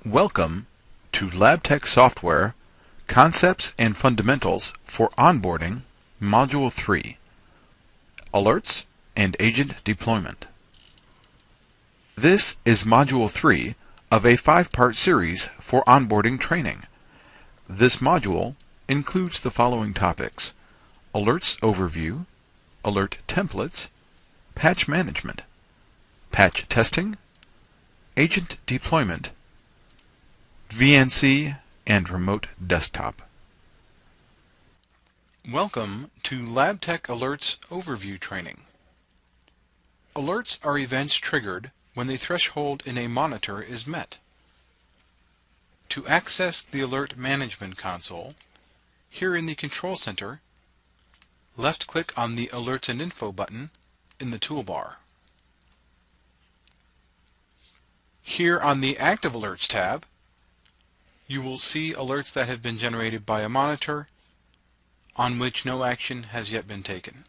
Welcome to LabTech Software Concepts and Fundamentals for Onboarding, Module 3, Alerts and Agent Deployment. This is Module 3 of a 5-part series for onboarding training. This module includes the following topics: Alerts Overview, Alert Templates, Patch Management, Patch Testing, Agent Deployment, VNC, and Remote Desktop. Welcome to LabTech Alerts Overview Training. Alerts are events triggered when the threshold in a monitor is met. To access the Alert Management Console, here in the Control Center, left-click on the Alerts and Info button in the toolbar. Here on the Active Alerts tab, you will see alerts that have been generated by a monitor on which no action has yet been taken.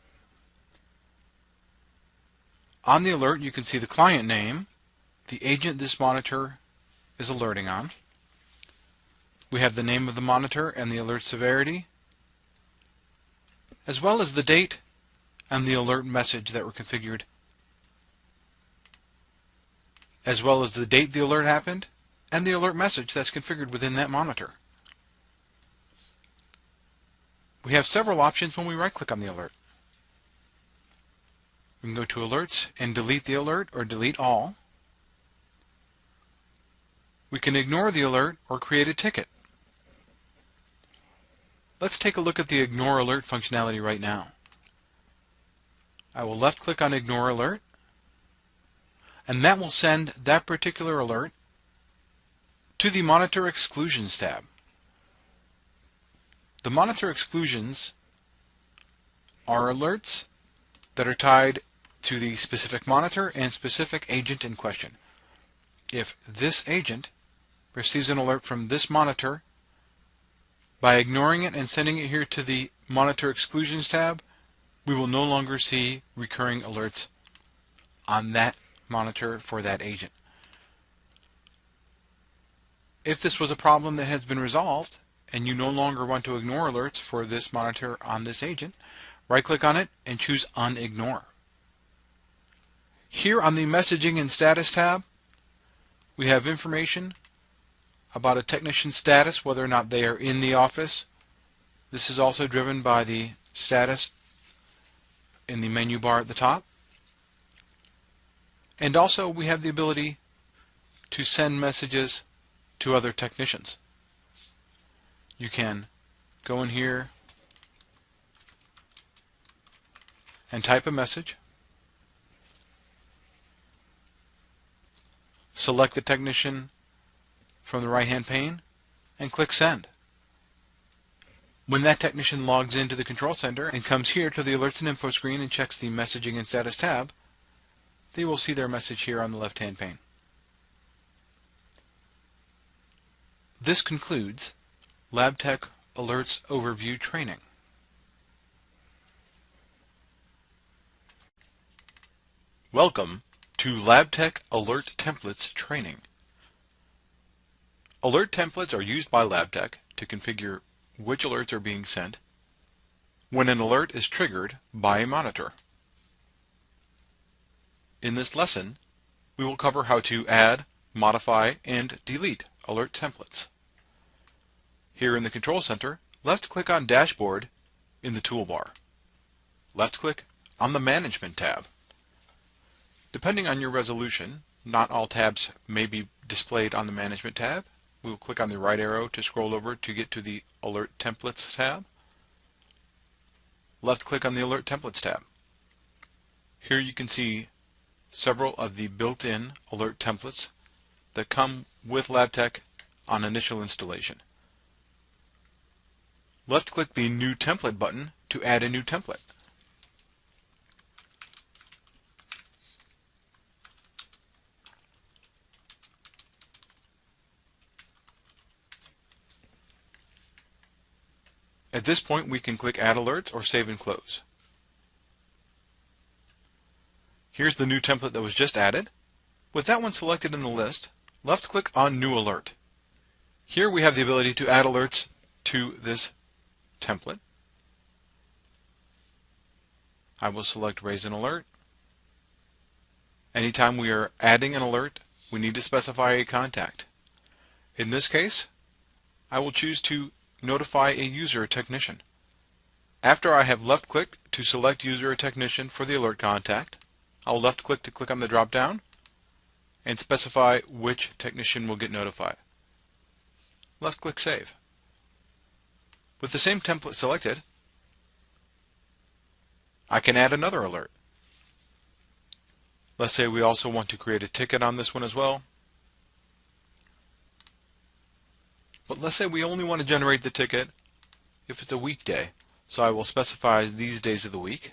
On the alert, you can see the client name, the agent this monitor is alerting on. We have the name of the monitor and the alert severity, as well as the date and the alert message that were configured, as well as the date the alert happened and the alert message that's configured within that monitor. We have several options when we right-click on the alert. We can go to Alerts and delete the alert or delete all. We can ignore the alert or create a ticket. Let's take a look at the Ignore Alert functionality right now. I will left-click on Ignore Alert, and that will send that particular alert to the Monitor Exclusions tab. The Monitor Exclusions are alerts that are tied to the specific monitor and specific agent in question. If this agent receives an alert from this monitor, by ignoring it and sending it here to the Monitor Exclusions tab, we will no longer see recurring alerts on that monitor for that agent. If this was a problem that has been resolved and you no longer want to ignore alerts for this monitor on this agent, right-click on it and choose Unignore. Here on the Messaging and Status tab, we have information about a technician's status, whether or not they are in the office. This is also driven by the status in the menu bar at the top. And also we have the ability to send messages to other technicians. You can go in here and type a message, select the technician from the right-hand pane, and click Send. When that technician logs into the Control Center and comes here to the Alerts and Info screen and checks the Messaging and Status tab, they will see their message here on the left-hand pane. This concludes LabTech Alerts Overview Training. Welcome to LabTech Alert Templates Training. Alert templates are used by LabTech to configure which alerts are being sent when an alert is triggered by a monitor. In this lesson, we will cover how to add, modify, and delete alert templates. Here in the Control Center, left-click on Dashboard in the toolbar. Left-click on the Management tab. Depending on your resolution, not all tabs may be displayed on the Management tab. We will click on the right arrow to scroll over to get to the Alert Templates tab. Left-click on the Alert Templates tab. Here you can see several of the built-in alert templates that come with LabTech on initial installation. Left-click the New Template button to add a new template. At this point, we can click Add Alerts or Save and Close. Here's the new template that was just added. With that one selected in the list, left-click on New Alert Here we have the ability to add alerts to this template. I will select Raise an Alert. Anytime we are adding an alert, we need to specify a contact. In this case, I will choose to notify a user or technician. After I have left-clicked to select user or technician for the alert contact, I'll left-click to click on the drop-down and specify which technician will get notified. Left-click Save. With the same template selected, I can add another alert. Let's say we also want to create a ticket on this one as well. But let's say we only want to generate the ticket if it's a weekday. So I will specify these days of the week.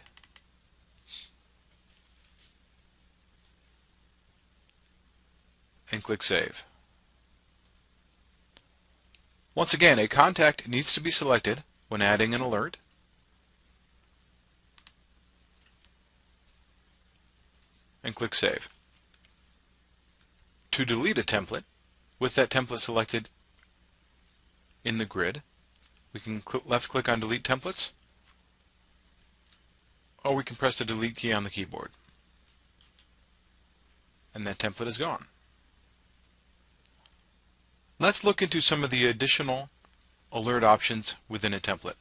And click Save. Once again, a contact needs to be selected when adding an alert. And click Save. To delete a template, with that template selected in the grid, we can left-click on Delete Templates, or we can press the Delete key on the keyboard. And that template is gone. Let's look into some of the additional alert options within a template.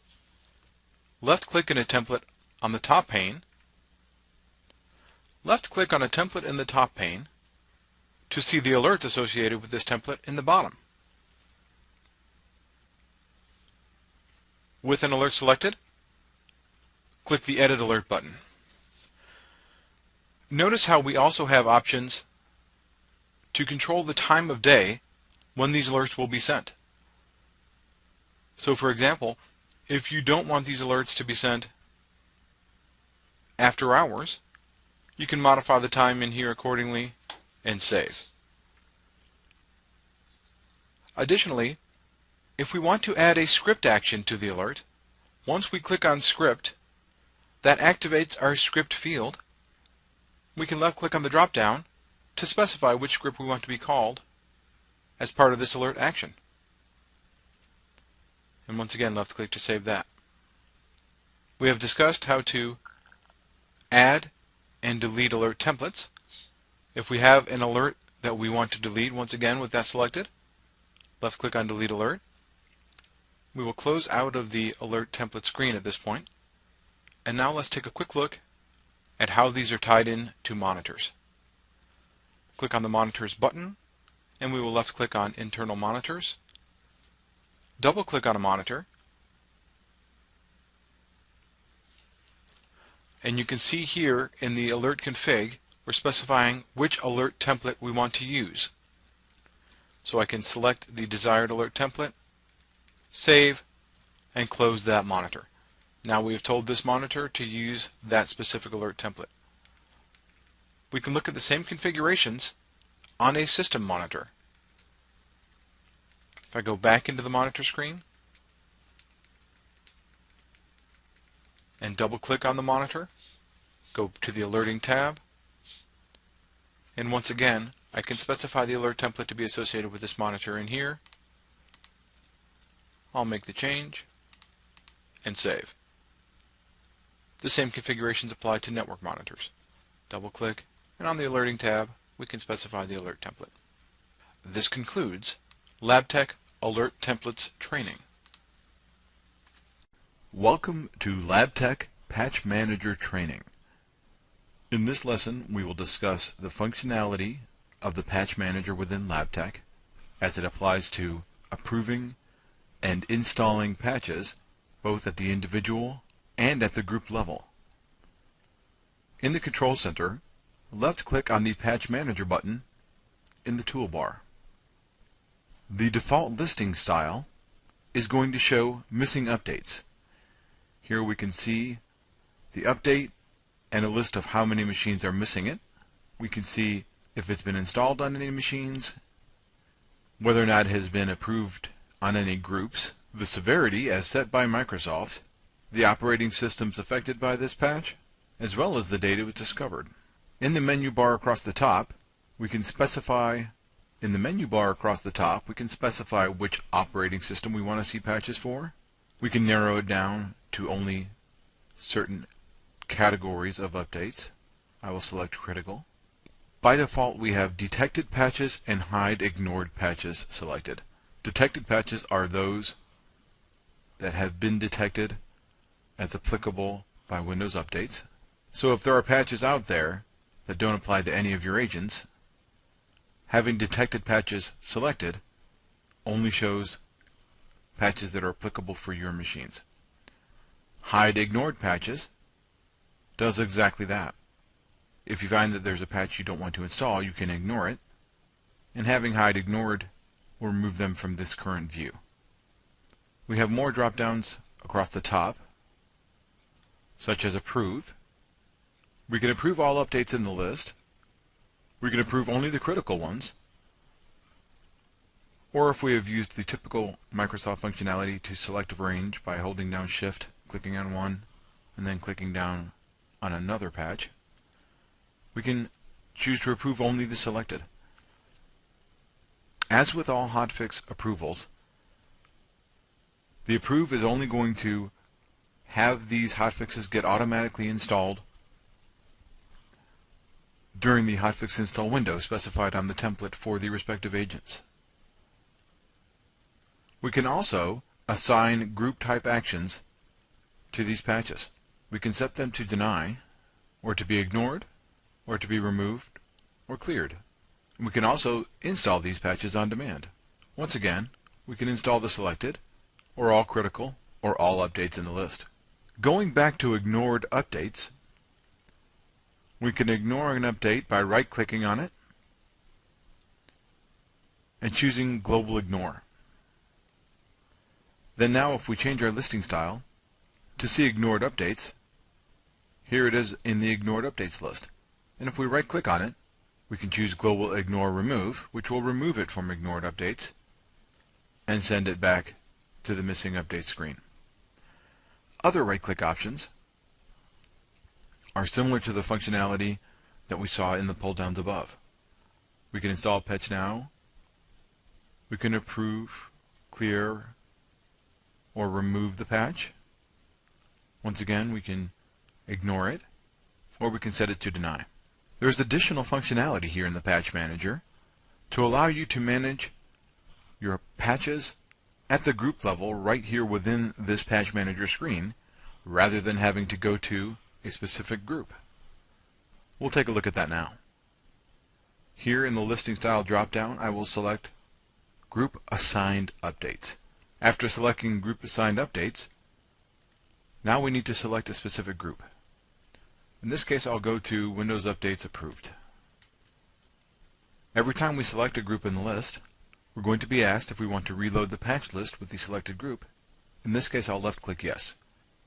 Left-click in a template on the top pane. Left-click on a template in the top pane to see the alerts associated with this template in the bottom. With an alert selected, click the Edit Alert button. Notice how we also have options to control the time of day when these alerts will be sent. So for example, if you don't want these alerts to be sent after hours, you can modify the time in here accordingly and save. Additionally, if we want to add a script action to the alert, once we click on Script, that activates our script field. We can left-click on the drop-down to specify which script we want to be called as part of this alert action. And once again, left-click to save that. We have discussed how to add and delete alert templates. If we have an alert that we want to delete, once again with that selected, left-click on Delete Alert. We will close out of the alert template screen at this point. And now let's take a quick look at how these are tied in to monitors. Click on the Monitors button, and we will left-click on Internal Monitors. Double-click on a monitor, and you can see here in the alert config, we're specifying which alert template we want to use. So I can select the desired alert template, save, and close that monitor. Now we have told this monitor to use that specific alert template. We can look at the same configurations on a system monitor. If I go back into the monitor screen and double-click on the monitor, go to the Alerting tab, and once again, I can specify the alert template to be associated with this monitor in here. I'll make the change and save. The same configurations apply to network monitors. Double-click, and on the Alerting tab, we can specify the alert template. This concludes LabTech Alert Templates training. Welcome to LabTech Patch Manager training. In this lesson, we will discuss the functionality of the Patch Manager within LabTech as it applies to approving and installing patches both at the individual and at the group level. In the Control Center, left-click on the Patch Manager button in the toolbar. The default listing style is going to show missing updates. Here we can see the update and a list of how many machines are missing it. We can see if it's been installed on any machines, whether or not it has been approved on any groups, the severity as set by Microsoft, the operating systems affected by this patch, as well as the date it was discovered. In the menu bar across the top, we can specify In the menu bar across the top, we can specify which operating system we want to see patches for. We can narrow it down to only certain categories of updates. I will select critical. By default, we have detected patches and hide ignored patches selected. Detected patches are those that have been detected as applicable by Windows updates. So if there are patches out there that don't apply to any of your agents, having detected patches selected only shows patches that are applicable for your machines. Hide ignored patches does exactly that. If you find that there's a patch you don't want to install, you can ignore it, and having hide ignored will remove them from this current view. We have more drop-downs across the top, such as approve. We can approve all updates in the list. We can approve only the critical ones. Or if we have used the typical Microsoft functionality to select a range by holding down Shift, clicking on one, and then clicking down on another patch, we can choose to approve only the selected. As with all hotfix approvals, the approve is only going to have these hotfixes get automatically installed during the hotfix install window specified on the template for the respective agents. We can also assign group type actions to these patches. We can set them to deny, or to be ignored, or to be removed, or cleared. We can also install these patches on demand. Once again, we can install the selected, or all critical, or all updates in the list. Going back to ignored updates, we can ignore an update by right-clicking on it and choosing Global Ignore. Then now if we change our listing style to see ignored updates, here it is in the ignored updates list. And if we right-click on it, we can choose Global Ignore Remove, which will remove it from ignored updates and send it back to the missing update screen. Other right-click options are similar to the functionality that we saw in the pull-downs above. We can install Patch Now, we can approve, clear, or remove the patch. Once again, we can ignore it, or we can set it to deny. There's additional functionality here in the Patch Manager to allow you to manage your patches at the group level right here within this Patch Manager screen, rather than having to go to a specific group. We'll take a look at that now. Here in the listing style drop-down, I will select Group Assigned Updates. After selecting Group Assigned Updates, now we need to select a specific group. In this case, I'll go to Windows Updates Approved. Every time we select a group in the list, we're going to be asked if we want to reload the patch list with the selected group. In this case, I'll left-click Yes.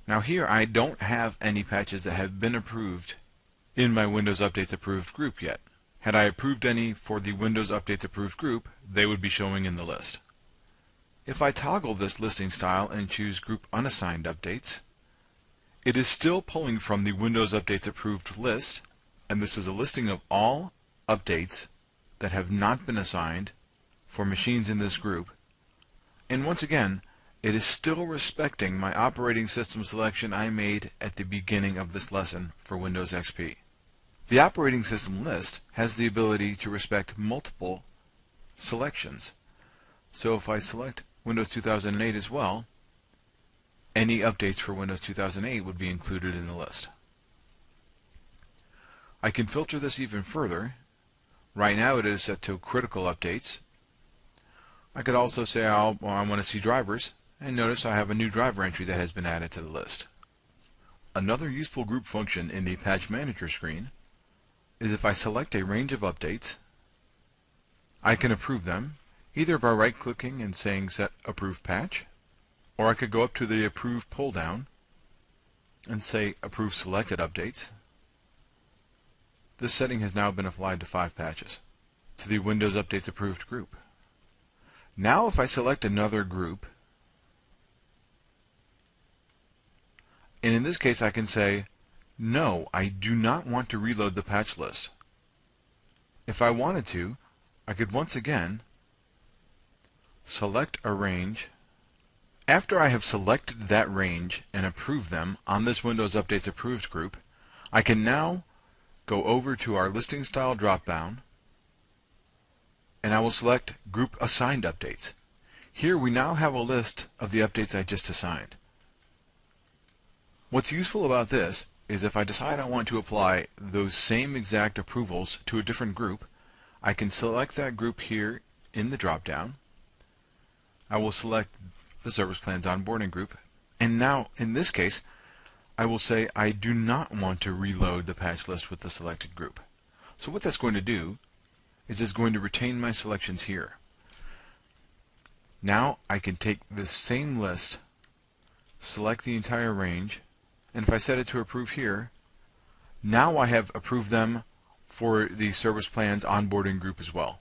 Now here, I don't have any patches that have been approved in my Windows Updates Approved group yet. Had I approved any for the Windows Updates Approved group, they would be showing in the list. If I toggle this listing style and choose Group Unassigned Updates, it is still pulling from the Windows Updates Approved list, and this is a listing of all updates that have not been assigned for machines in this group. And once again, it is still respecting my operating system selection I made at the beginning of this lesson for Windows XP. The operating system list has the ability to respect multiple selections. So if I select Windows 2008 as well, any updates for Windows 2008 would be included in the list. I can filter this even further. Right now it is set to critical updates. I could also say I want to see drivers, and notice I have a new driver entry that has been added to the list. Another useful group function in the Patch Manager screen is if I select a range of updates, I can approve them either by right-clicking and saying Set Approve Patch, or I could go up to the Approve pull-down and say Approve Selected Updates. This setting has now been applied to 5 patches to the Windows Updates Approved group. Now if I select another group, and in this case I can say, no, I do not want to reload the patch list. If I wanted to, I could once again select a range. After I have selected that range and approved them on this Windows Updates Approved group, I can now go over to our listing style dropdown and I will select Group Assigned Updates. Here we now have a list of the updates I just assigned. What's useful about this is if I decide I want to apply those same exact approvals to a different group, I can select that group here in the dropdown. I will select the Service Plans Onboarding group, and now in this case I will say I do not want to reload the patch list with the selected group. So what that's going to do is it's going to retain my selections here. Now I can take this same list, select the entire range, and if I set it to approve here, now I have approved them for the Service Plans Onboarding group as well.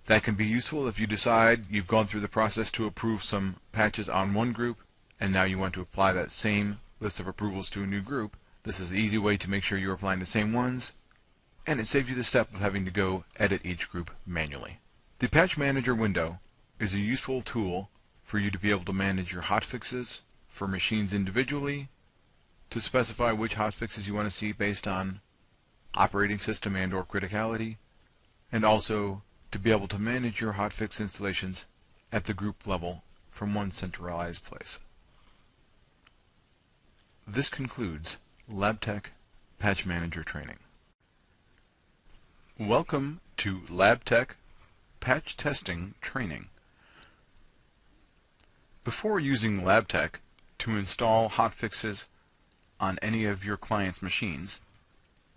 That can be useful if you decide you've gone through the process to approve some patches on one group and now you want to apply that same list of approvals to a new group. This is an easy way to make sure you're applying the same ones, and it saves you the step of having to go edit each group manually. The Patch Manager window is a useful tool for you to be able to manage your hotfixes for machines individually, to specify which hotfixes you want to see based on operating system and or criticality, and also to be able to manage your hotfix installations at the group level from one centralized place. This concludes LabTech Patch Manager training. Welcome to LabTech Patch Testing Training. Before using LabTech to install hotfixes on any of your client's machines,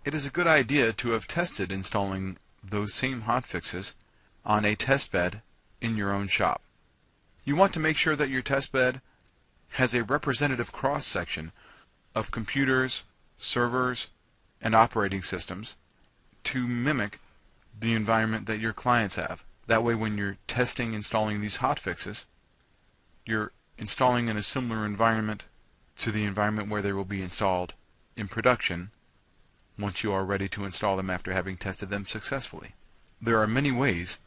it is a good idea to have tested installing those same hotfixes on a test bed in your own shop. You want to make sure that your test bed has a representative cross-section of computers, servers, and operating systems to mimic the environment that your clients have. That way when you're testing installing these hotfixes, you're installing in a similar environment to the environment where they will be installed in production once you are ready to install them after having tested them successfully. There are many ways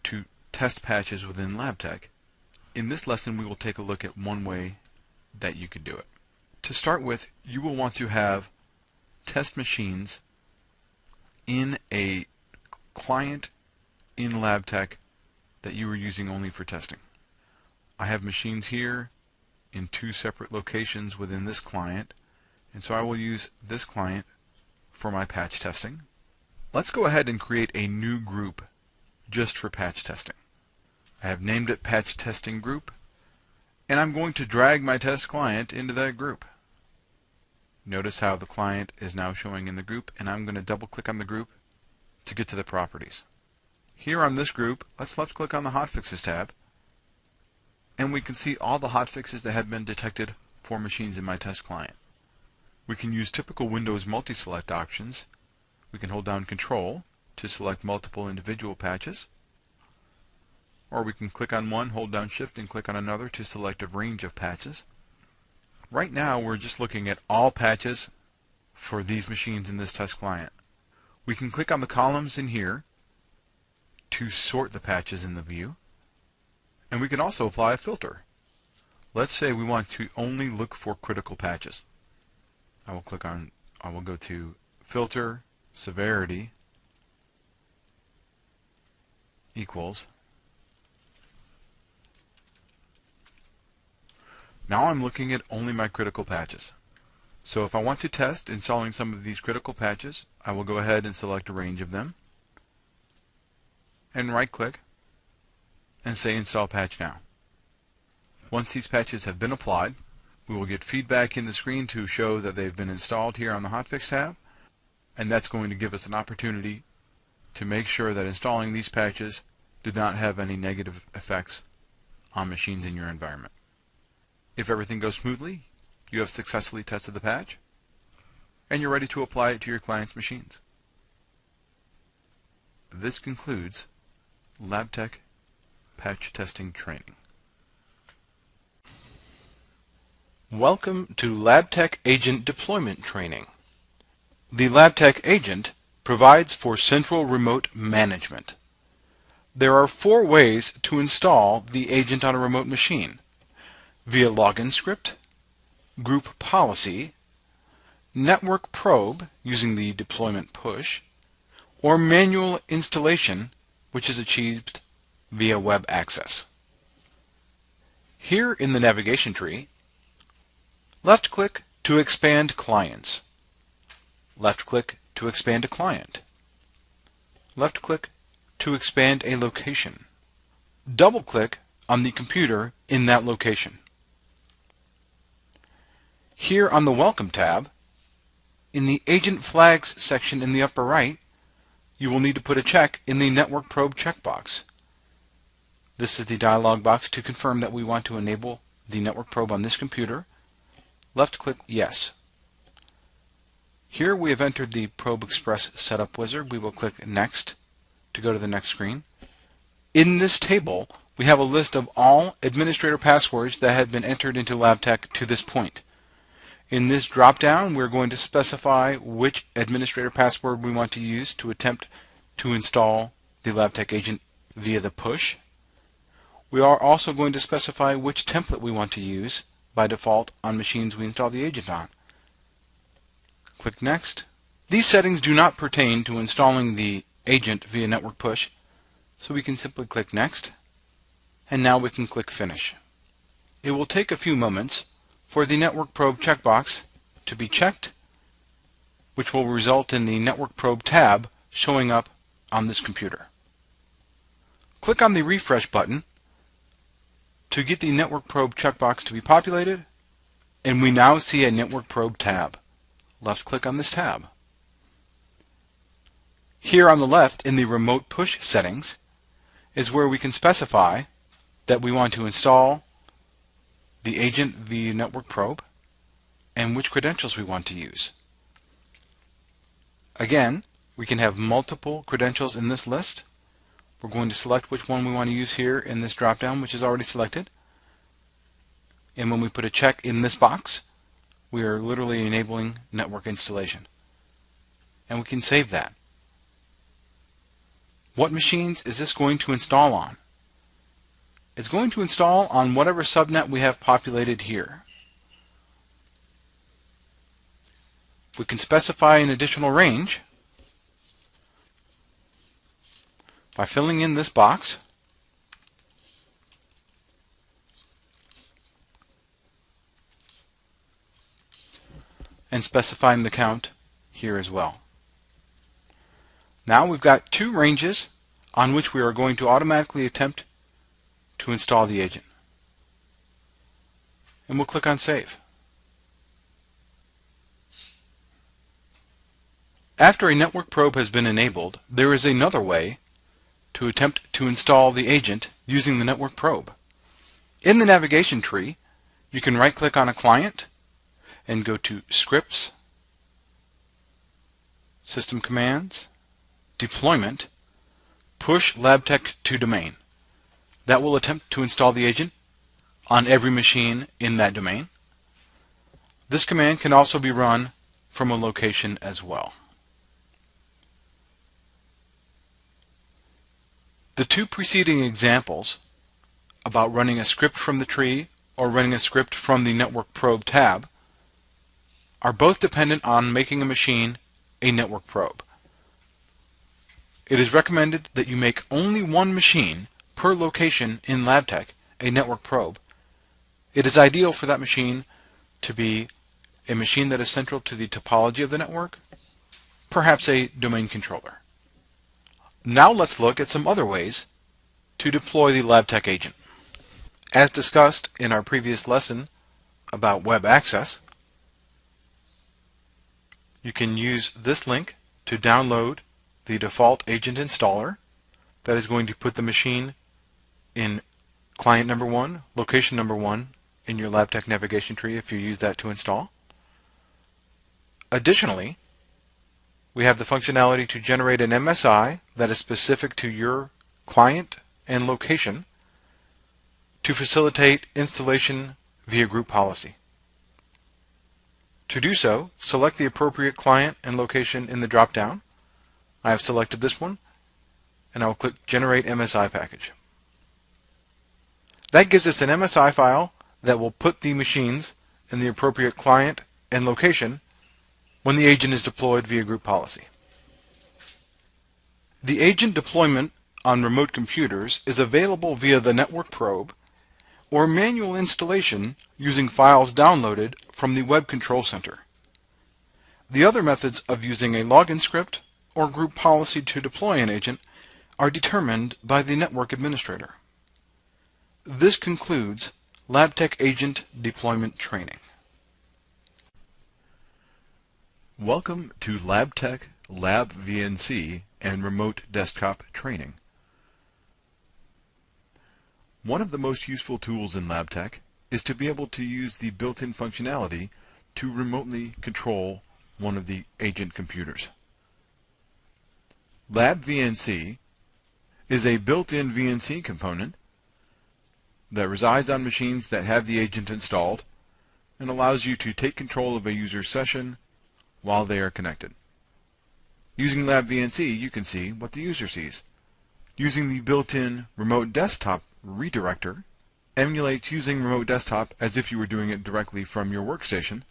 to test patches within LabTech. In this lesson we will take a look at one way that you could do it. To start with, you will want to have test machines in a client in LabTech that you are using only for testing. I have machines here in two separate locations within this client, and so I will use this client for my patch testing. Let's go ahead and create a new group just for patch testing. I have named it Patch Testing Group, and I'm going to drag my test client into that group. Notice how the client is now showing in the group, and I'm going to double click on the group to get to the properties. Here on this group, let's left click on the Hotfixes tab, and we can see all the hotfixes that have been detected for machines in my test client. We can use typical Windows multi-select options. We can hold down Control to select multiple individual patches, or we can click on one, hold down Shift, and click on another to select a range of patches. Right now we're just looking at all patches for these machines in this test client. We can click on the columns in here to sort the patches in the view, and we can also apply a filter. Let's say we want to only look for critical patches. I will go to Filter, Severity, equals. Now I'm looking at only my critical patches. So if I want to test installing some of these critical patches, I will go ahead and select a range of them, and right-click, and say Install Patch Now. Once these patches have been applied, we will get feedback in the screen to show that they've been installed here on the Hotfix tab, and that's going to give us an opportunity to make sure that installing these patches did not have any negative effects on machines in your environment. If everything goes smoothly, you have successfully tested the patch, and you're ready to apply it to your client's machines. This concludes LabTech Patch Testing Training. Welcome to LabTech Agent Deployment Training. The LabTech Agent provides for central remote management. There are 4 ways to install the agent on a remote machine: via login script, group policy, network probe using the deployment push, or manual installation, which is achieved via web access. Here in the navigation tree, left-click to expand clients. Left-click to expand a client. Left-click to expand a location. Double-click on the computer in that location. Here on the Welcome tab, in the Agent Flags section in the upper right, you will need to put a check in the Network Probe checkbox. This is the dialog box to confirm that we want to enable the network probe on this computer. Left-click Yes. Here we have entered the Probe Express setup wizard. We will click Next to go to the next screen. In this table, we have a list of all administrator passwords that have been entered into LabTech to this point. In this drop-down, we're going to specify which administrator password we want to use to attempt to install the LabTech agent via the push. We are also going to specify which template we want to use by default on machines we install the agent on. Click Next. These settings do not pertain to installing the agent via network push, so we can simply click Next, and now we can click Finish. It will take a few moments for the Network Probe checkbox to be checked, which will result in the Network Probe tab showing up on this computer. Click on the Refresh button to get the Network Probe checkbox to be populated, and we now see a Network Probe tab. Left-click on this tab. Here on the left in the Remote Push settings is where we can specify that we want to install the agent via network probe and which credentials we want to use. Again, we can have multiple credentials in this list. We're going to select which one we want to use here in this drop-down, which is already selected. And when we put a check in this box, we are literally enabling network installation. And we can save that. What machines is this going to install on? It's going to install on whatever subnet we have populated here. We can specify an additional range by filling in this box and specifying the count here as well. Now we've got 2 ranges on which we are going to automatically attempt to install the agent. And we'll click on Save. After a network probe has been enabled, there is another way to attempt to install the agent using the network probe. In the navigation tree, you can right-click on a client and go to Scripts, System Commands, Deployment, Push LabTech to Domain. That will attempt to install the agent on every machine in that domain. This command can also be run from a location as well. The 2 preceding examples about running a script from the tree or running a script from the Network Probe tab are both dependent on making a machine a network probe. It is recommended that you make only one machine per location in LabTech a network probe. It is ideal for that machine to be a machine that is central to the topology of the network, perhaps a domain controller. Now let's look at some other ways to deploy the LabTech agent. As discussed in our previous lesson about web access, you can use this link to download the default agent installer that is going to put the machine in client number 1, location number 1 in your LabTech navigation tree if you use that to install. Additionally, we have the functionality to generate an MSI that is specific to your client and location to facilitate installation via group policy. To do so, select the appropriate client and location in the drop-down, I have selected this one, and I will click Generate MSI Package. That gives us an MSI file that will put the machines in the appropriate client and location when the agent is deployed via group policy. The agent deployment on remote computers is available via the network probe or manual installation using files downloaded from the Web Control Center. The other methods of using a login script or group policy to deploy an agent are determined by the network administrator. This concludes LabTech Agent Deployment Training. Welcome to LabTech Lab VNC and Remote Desktop Training. One of the most useful tools in LabTech is to be able to use the built-in functionality to remotely control one of the agent computers. Lab VNC is a built-in VNC component that resides on machines that have the agent installed and allows you to take control of a user's session while they are connected. Using Lab VNC, you can see what the user sees. Using the built-in Remote Desktop Redirector emulates using Remote Desktop as if you were doing it directly from your workstation,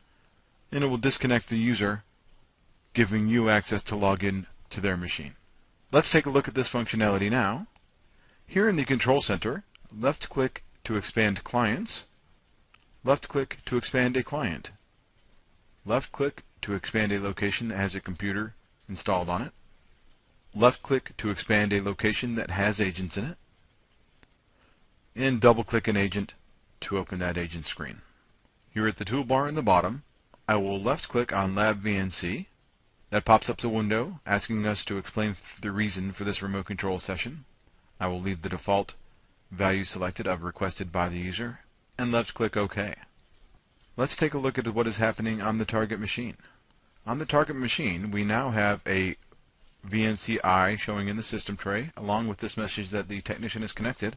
and it will disconnect the user, giving you access to log in to their machine. Let's take a look at this functionality now. Here in the Control Center, left-click to expand clients, left-click to expand a client, left-click to expand a location that has a computer installed on it, left-click to expand a location that has agents in it, and double-click an agent to open that agent screen. Here at the toolbar in the bottom, I will left-click on Lab VNC. That pops up the window asking us to explain the reason for this remote control session. I will leave the default value selected of requested by the user and left-click OK. Let's take a look at what is happening on the target machine. On the target machine, we now have a VNC showing in the system tray along with this message that the technician is connected,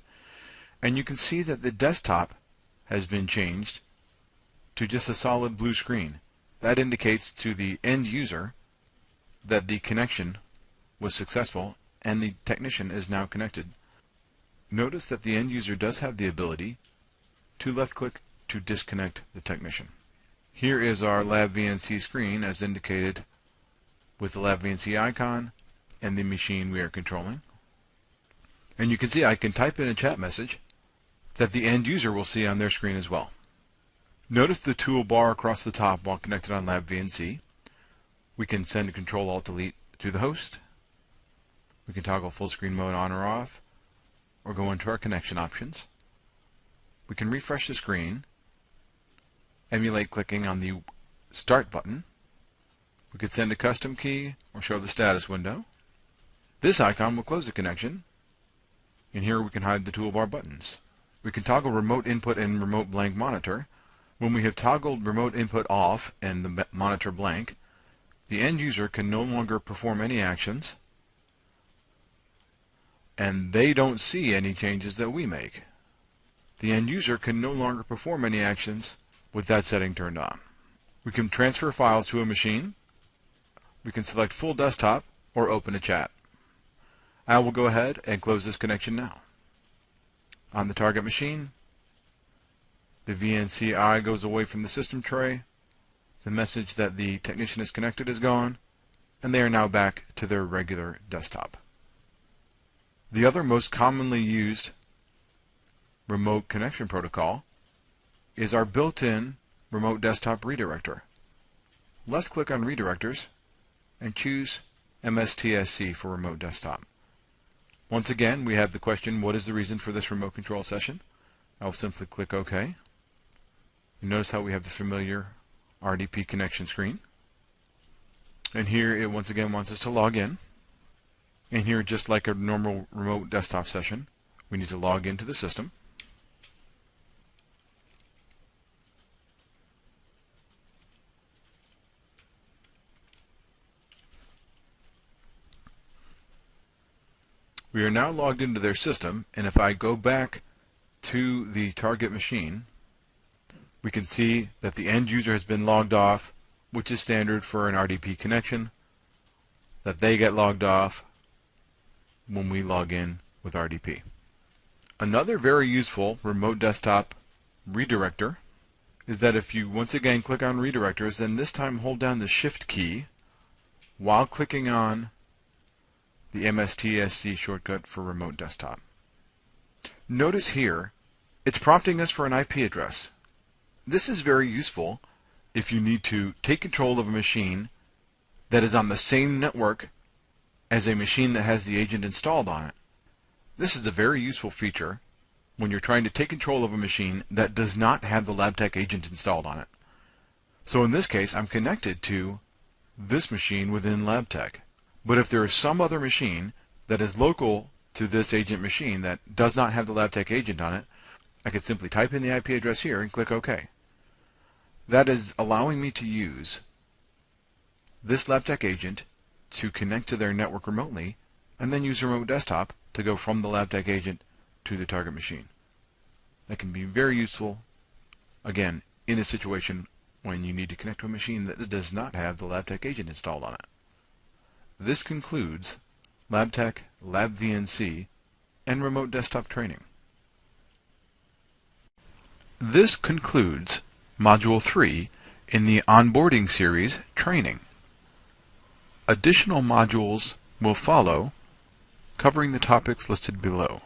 and you can see that the desktop has been changed to just a solid blue screen. That indicates to the end user that the connection was successful and the technician is now connected. Notice that the end user does have the ability to left-click to disconnect the technician. Here is our Lab VNC screen as indicated with the Lab VNC icon and the machine we are controlling. And you can see I can type in a chat message that the end user will see on their screen as well. Notice the toolbar across the top while connected on Lab VNC. We can send Control-Alt-Delete to the host. We can toggle full screen mode on or off, or go into our connection options. We can refresh the screen, emulate clicking on the Start button. We could send a custom key or show the status window. This icon will close the connection, and here we can hide the toolbar buttons. We can toggle remote input and remote blank monitor. When we have toggled remote input off and the monitor blank, the end user can no longer perform any actions, and they don't see any changes that we make. The end user can no longer perform any actions with that setting turned on. We can transfer files to a machine. We can select full desktop or open a chat. I will go ahead and close this connection now. On the target machine, the VNC goes away from the system tray. The message that the technician is connected is gone, and they are now back to their regular desktop. The other most commonly used remote connection protocol is our built-in Remote Desktop Redirector. Let's click on Redirectors and choose MSTSC for Remote Desktop. Once again, we have the question, what is the reason for this remote control session? I will simply click OK. You notice how we have the familiar RDP connection screen. And here it once again wants us to log in. And here, just like a normal remote desktop session, we need to log into the system. We are now logged into their system, and if I go back to the target machine, we can see that the end user has been logged off, which is standard for an RDP connection. that they get logged off when we log in with RDP. Another very useful remote desktop redirector is that if you once again click on redirectors, then this time hold down the Shift key while clicking on the MSTSC shortcut for remote desktop. Notice here, it's prompting us for an IP address. This is very useful if you need to take control of a machine that is on the same network as a machine that has the agent installed on it. This is a very useful feature when you're trying to take control of a machine that does not have the LabTech agent installed on it. So in this case, I'm connected to this machine within LabTech. But if there is some other machine that is local to this agent machine that does not have the LabTech agent on it, I could simply type in the IP address here and click OK. That is allowing me to use this LabTech agent to connect to their network remotely and then use Remote Desktop to go from the LabTech agent to the target machine. That can be very useful, again, in a situation when you need to connect to a machine that does not have the LabTech agent installed on it. This concludes LabTech, LabVNC, and Remote Desktop training. This concludes Module 3 in the Onboarding Series training. Additional modules will follow, covering the topics listed below.